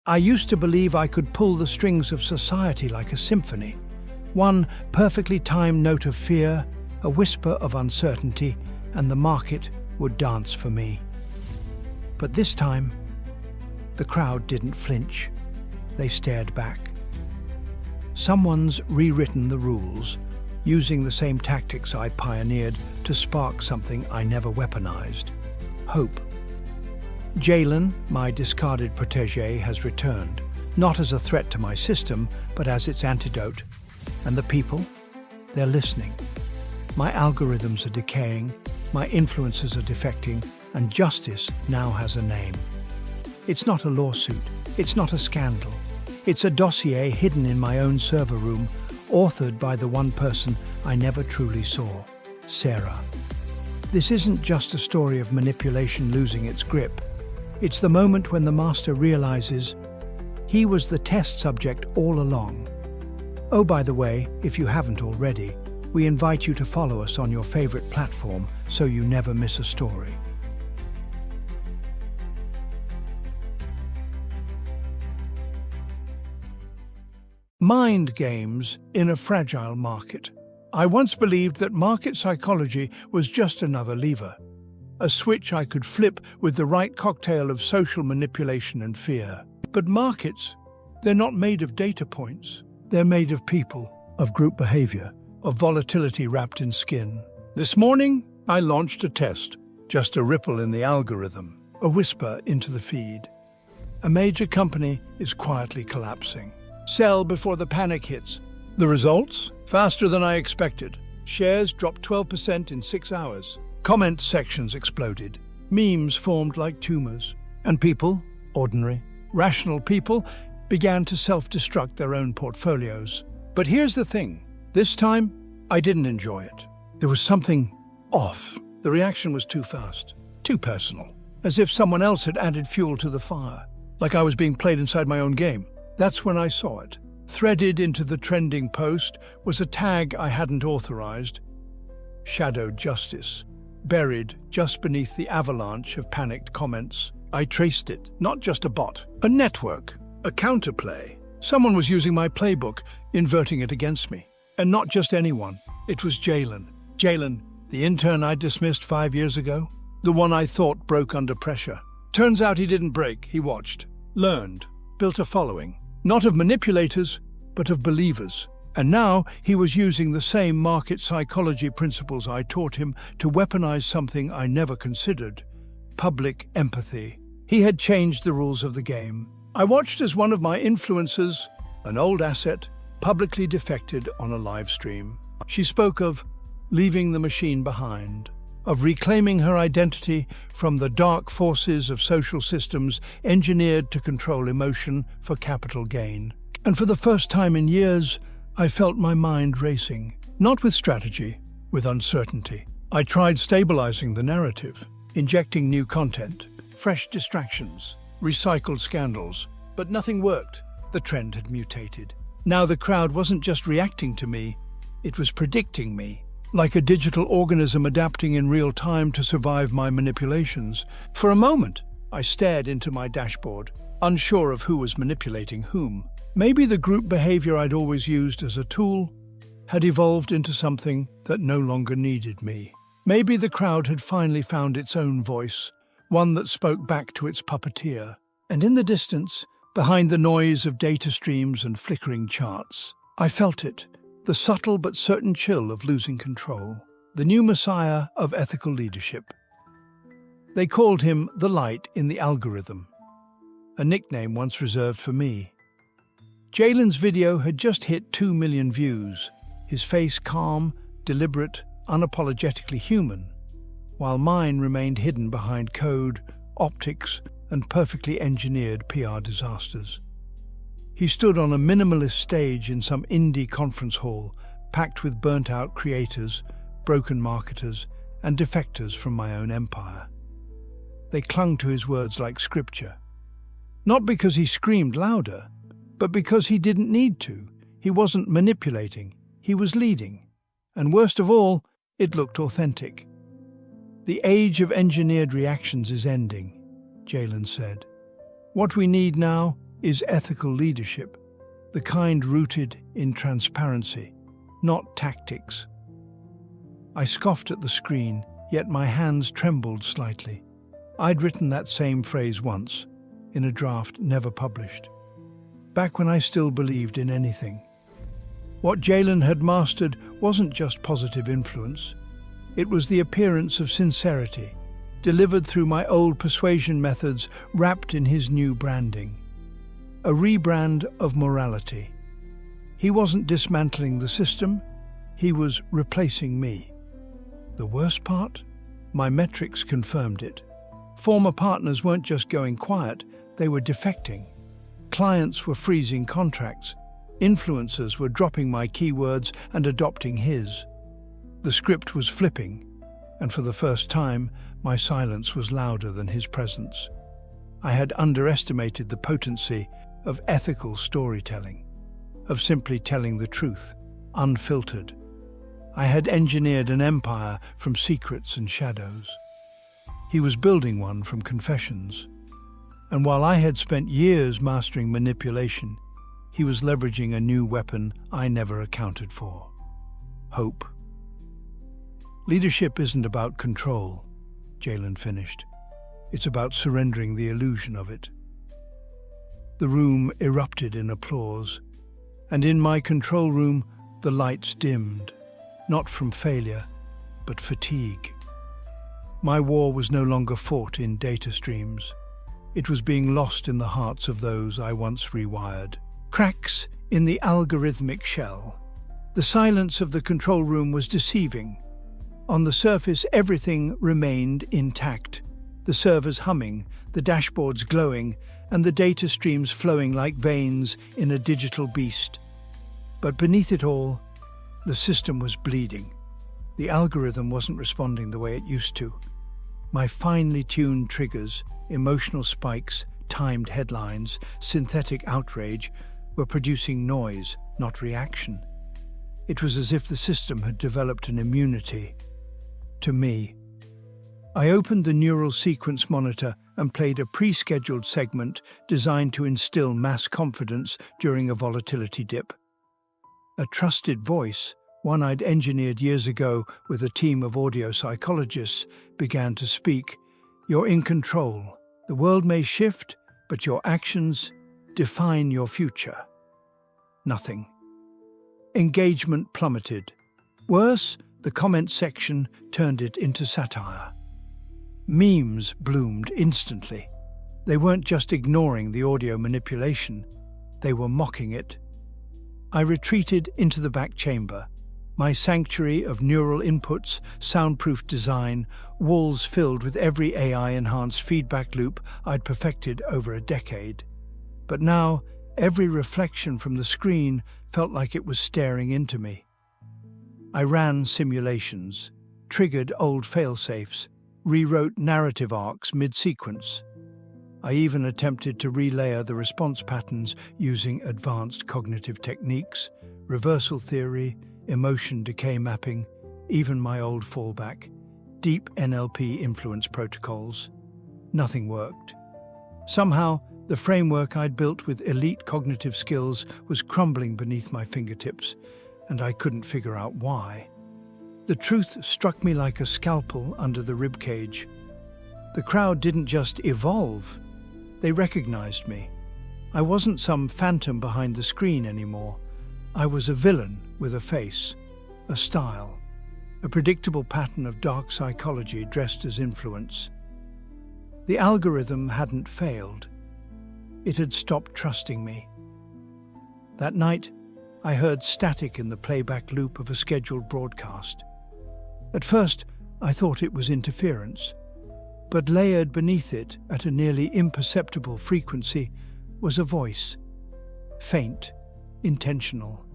I used to believe I could pull the strings of society like a symphony. One perfectly timed note of fear, a whisper of uncertainty, and the market would dance for me. But this time, the crowd didn't flinch. They stared back. Someone's rewritten the rules, using the same tactics I pioneered to spark something I never weaponized: hope. Jalen, my discarded protégé, has returned, not as a threat to my system, but as its antidote. And the people? They're listening. My algorithms are decaying, my influences are defecting, and justice now has a name. It's not a lawsuit, it's not a scandal. It's a dossier hidden in my own server room, authored by the one person I never truly saw, Sarah. This isn't just a story of manipulation losing its grip. It's the moment when the master realizes he was the test subject all along. Oh, by the way, if you haven't already, we invite you to follow us on your favorite platform so you never miss a story. Mind games in a fragile market. I once believed that market psychology was just another lever, a switch I could flip with the right cocktail of social manipulation and fear. But markets, they're not made of data points. They're made of people, of group behavior, of volatility wrapped in skin. This morning, I launched a test, just a ripple in the algorithm, a whisper into the feed. A major company is quietly collapsing. Sell before the panic hits. The results? Faster than I expected. Shares dropped 12% in 6 hours. Comment sections exploded. Memes formed like tumors. And people, ordinary, rational people, began to self-destruct their own portfolios. But here's the thing. This time, I didn't enjoy it. There was something off. The reaction was too fast, too personal, as if someone else had added fuel to the fire, like I was being played inside my own game. That's when I saw it. Threaded into the trending post was a tag I hadn't authorized: shadowed justice. Buried just beneath the avalanche of panicked comments, I traced it. Not just a bot, a network, a counterplay. Someone was using my playbook, inverting it against me. And not just anyone. It was Jalen. Jalen, the intern I dismissed 5 years ago. The one I thought broke under pressure. Turns out he didn't break, he watched, learned, built a following. Not of manipulators, but of believers. And now he was using the same market psychology principles I taught him to weaponize something I never considered: public empathy. He had changed the rules of the game. I watched as one of my influencers, an old asset, publicly defected on a live stream. She spoke of leaving the machine behind, of reclaiming her identity from the dark forces of social systems engineered to control emotion for capital gain. And for the first time in years, I felt my mind racing, not with strategy, with uncertainty. I tried stabilizing the narrative, injecting new content, fresh distractions, recycled scandals, but nothing worked. The trend had mutated. Now the crowd wasn't just reacting to me, it was predicting me, like a digital organism adapting in real time to survive my manipulations. For a moment, I stared into my dashboard, unsure of who was manipulating whom. Maybe the group behavior I'd always used as a tool had evolved into something that no longer needed me. Maybe the crowd had finally found its own voice, one that spoke back to its puppeteer. And in the distance, behind the noise of data streams and flickering charts, I felt it, the subtle but certain chill of losing control, the new messiah of ethical leadership. They called him the light in the algorithm, a nickname once reserved for me. Jalen's video had just hit 2 million views, his face calm, deliberate, unapologetically human, while mine remained hidden behind code, optics, and perfectly engineered PR disasters. He stood on a minimalist stage in some indie conference hall, packed with burnt-out creators, broken marketers, and defectors from my own empire. They clung to his words like scripture. Not because he screamed louder, but because he didn't need to. He wasn't manipulating, he was leading. And worst of all, it looked authentic. The age of engineered reactions is ending, Jalen said. What we need now is ethical leadership, the kind rooted in transparency, not tactics. I scoffed at the screen, yet my hands trembled slightly. I'd written that same phrase once, in a draft never published, back when I still believed in anything. What Jalen had mastered wasn't just positive influence. It was the appearance of sincerity, delivered through my old persuasion methods wrapped in his new branding. A rebrand of morality. He wasn't dismantling the system, he was replacing me. The worst part? My metrics confirmed it. Former partners weren't just going quiet, they were defecting. Clients were freezing contracts. Influencers were dropping my keywords and adopting his. The script was flipping, and for the first time, my silence was louder than his presence. I had underestimated the potency of ethical storytelling, of simply telling the truth, unfiltered. I had engineered an empire from secrets and shadows. He was building one from confessions. And while I had spent years mastering manipulation, he was leveraging a new weapon I never accounted for: hope. Leadership isn't about control, Jalen finished. It's about surrendering the illusion of it. The room erupted in applause, and in my control room, the lights dimmed, not from failure, but fatigue. My war was no longer fought in data streams. It was being lost in the hearts of those I once rewired. Cracks in the algorithmic shell. The silence of the control room was deceiving. On the surface, everything remained intact. The servers humming, the dashboards glowing, and the data streams flowing like veins in a digital beast. But beneath it all, the system was bleeding. The algorithm wasn't responding the way it used to. My finely tuned triggers, emotional spikes, timed headlines, synthetic outrage were producing noise, not reaction. It was as if the system had developed an immunity to me. I opened the neural sequence monitor and played a pre-scheduled segment designed to instill mass confidence during a volatility dip. A trusted voice, one I'd engineered years ago with a team of audio psychologists, began to speak. You're in control. The world may shift, but your actions define your future. Nothing. Engagement plummeted. Worse, the comment section turned it into satire. Memes bloomed instantly. They weren't just ignoring the audio manipulation, they were mocking it. I retreated into the back chamber, my sanctuary of neural inputs, soundproof design, walls filled with every AI-enhanced feedback loop I'd perfected over a decade. But now, every reflection from the screen felt like it was staring into me. I ran simulations, triggered old failsafes, rewrote narrative arcs mid-sequence. I even attempted to relayer the response patterns using advanced cognitive techniques, reversal theory, emotion decay mapping, even my old fallback, deep NLP influence protocols. Nothing worked. Somehow, the framework I'd built with elite cognitive skills was crumbling beneath my fingertips, and I couldn't figure out why. The truth struck me like a scalpel under the ribcage. The crowd didn't just evolve, they recognized me. I wasn't some phantom behind the screen anymore. I was a villain with a face, a style, a predictable pattern of dark psychology dressed as influence. The algorithm hadn't failed. It had stopped trusting me. That night, I heard static in the playback loop of a scheduled broadcast. At first, I thought it was interference, but layered beneath it at a nearly imperceptible frequency was a voice, faint, intentional.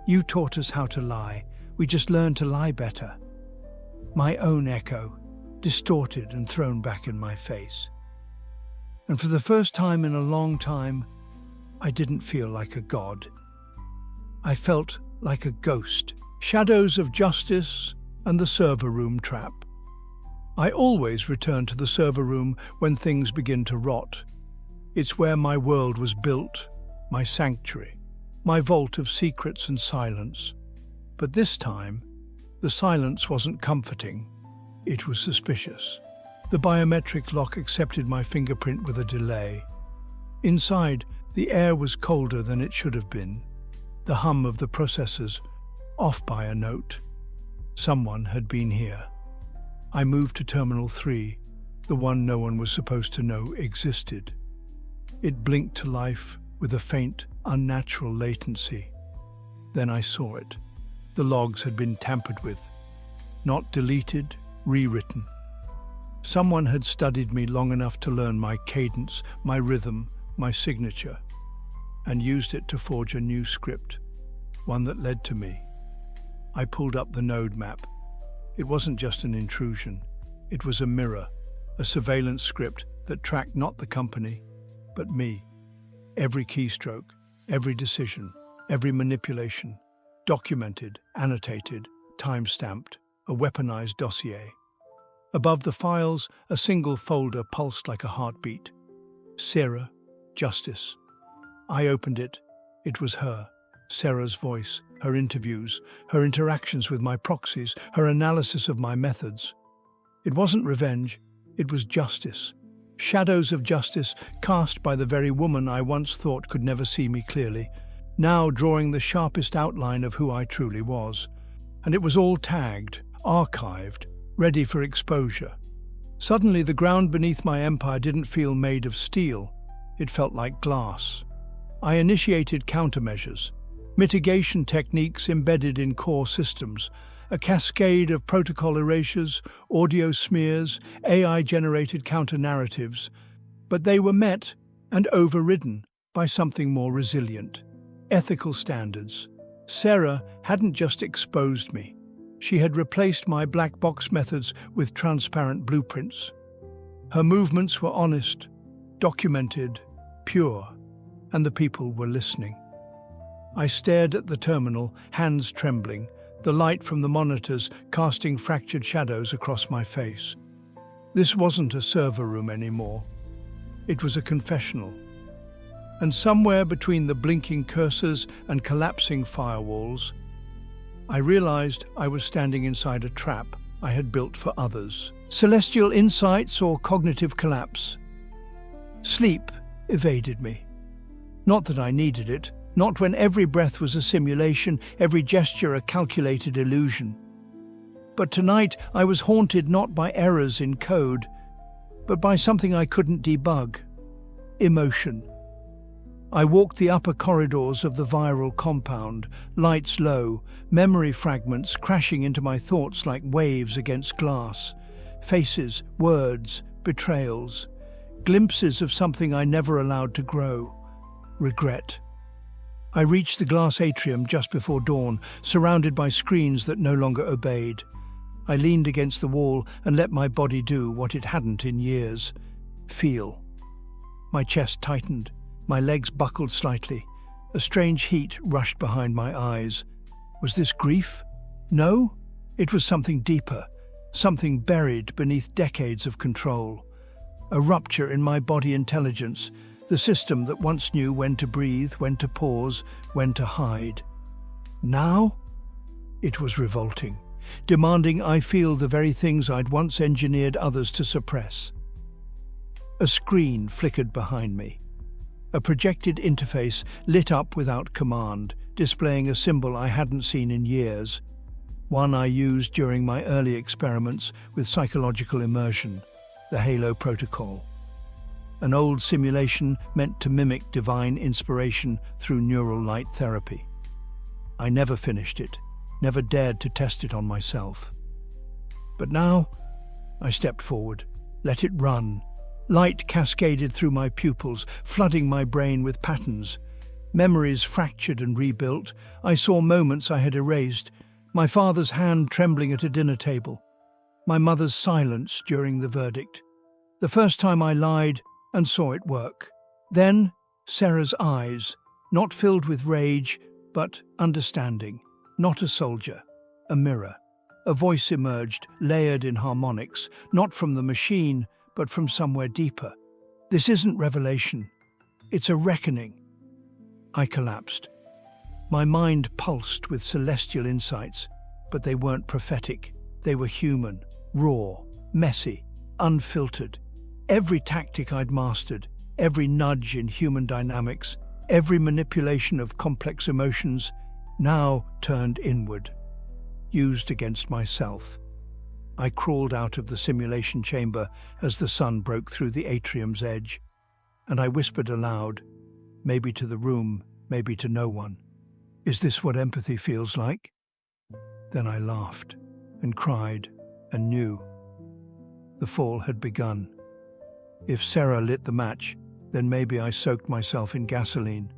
You taught us how to lie, we just learned to lie better. My own echo, distorted and thrown back in my face. And for the first time in a long time, I didn't feel like a god. I felt like a ghost. Shadows of justice and the server room trap. I always return to the server room when things begin to rot. It's where my world was built, my sanctuary, my vault of secrets and silence. But this time, the silence wasn't comforting. It was suspicious. The biometric lock accepted my fingerprint with a delay. Inside, the air was colder than it should have been. The hum of the processors off by a note. Someone had been here. I moved to Terminal 3, the one no one was supposed to know existed. It blinked to life with a faint, unnatural latency. Then I saw it. The logs had been tampered with. Not deleted, rewritten. Someone had studied me long enough to learn my cadence, my rhythm, my signature, and used it to forge a new script, one that led to me. I pulled up the node map. It wasn't just an intrusion. It was a mirror, a surveillance script that tracked not the company, but me. Every keystroke, every decision, every manipulation, documented, annotated, time-stamped, a weaponized dossier. Above the files, a single folder pulsed like a heartbeat. Sarah, Justice. I opened it. It was her, Sarah's voice, her interviews, her interactions with my proxies, her analysis of my methods. It wasn't revenge, it was justice. Shadows of justice cast by the very woman I once thought could never see me clearly, now drawing the sharpest outline of who I truly was. And it was all tagged, archived, ready for exposure. Suddenly, the ground beneath my empire didn't feel made of steel. It felt like glass. I initiated countermeasures, mitigation techniques embedded in core systems, a cascade of protocol erasures, audio smears, AI-generated counter-narratives, but they were met and overridden by something more resilient. Ethical standards. Sarah hadn't just exposed me. She had replaced my black box methods with transparent blueprints. Her movements were honest, documented, pure, and the people were listening. I stared at the terminal, hands trembling, the light from the monitors casting fractured shadows across my face. This wasn't a server room anymore. It was a confessional. And somewhere between the blinking cursors and collapsing firewalls, I realized I was standing inside a trap I had built for others. Celestial insights or cognitive collapse. Sleep evaded me. Not that I needed it, not when every breath was a simulation, every gesture a calculated illusion. But tonight I was haunted not by errors in code, but by something I couldn't debug. Emotion. I walked the upper corridors of the viral compound, lights low, memory fragments crashing into my thoughts like waves against glass. Faces, words, betrayals. Glimpses of something I never allowed to grow. Regret. I reached the glass atrium just before dawn, surrounded by screens that no longer obeyed. I leaned against the wall and let my body do what it hadn't in years. Feel. My chest tightened. My legs buckled slightly. A strange heat rushed behind my eyes. Was this grief? No, it was something deeper, something buried beneath decades of control. A rupture in my body intelligence, the system that once knew when to breathe, when to pause, when to hide. Now, it was revolting, demanding I feel the very things I'd once engineered others to suppress. A screen flickered behind me. A projected interface lit up without command, displaying a symbol I hadn't seen in years, one I used during my early experiments with psychological immersion, the Halo Protocol. An old simulation meant to mimic divine inspiration through neural light therapy. I never finished it, never dared to test it on myself. But now, I stepped forward, let it run. Light cascaded through my pupils, flooding my brain with patterns. Memories fractured and rebuilt. I saw moments I had erased. My father's hand trembling at a dinner table. My mother's silence during the verdict. The first time I lied and saw it work. Then, Sarah's eyes, not filled with rage, but understanding. Not a soldier, a mirror. A voice emerged, layered in harmonics, not from the machine, but from somewhere deeper. This isn't revelation. It's a reckoning. I collapsed. My mind pulsed with celestial insights, but they weren't prophetic. They were human, raw, messy, unfiltered. Every tactic I'd mastered, every nudge in human dynamics, every manipulation of complex emotions, now turned inward, used against myself. I crawled out of the simulation chamber as the sun broke through the atrium's edge, and I whispered aloud, maybe to the room, maybe to no one, "Is this what empathy feels like?" Then I laughed and cried and knew. The fall had begun. If Sarah lit the match, then maybe I soaked myself in gasoline.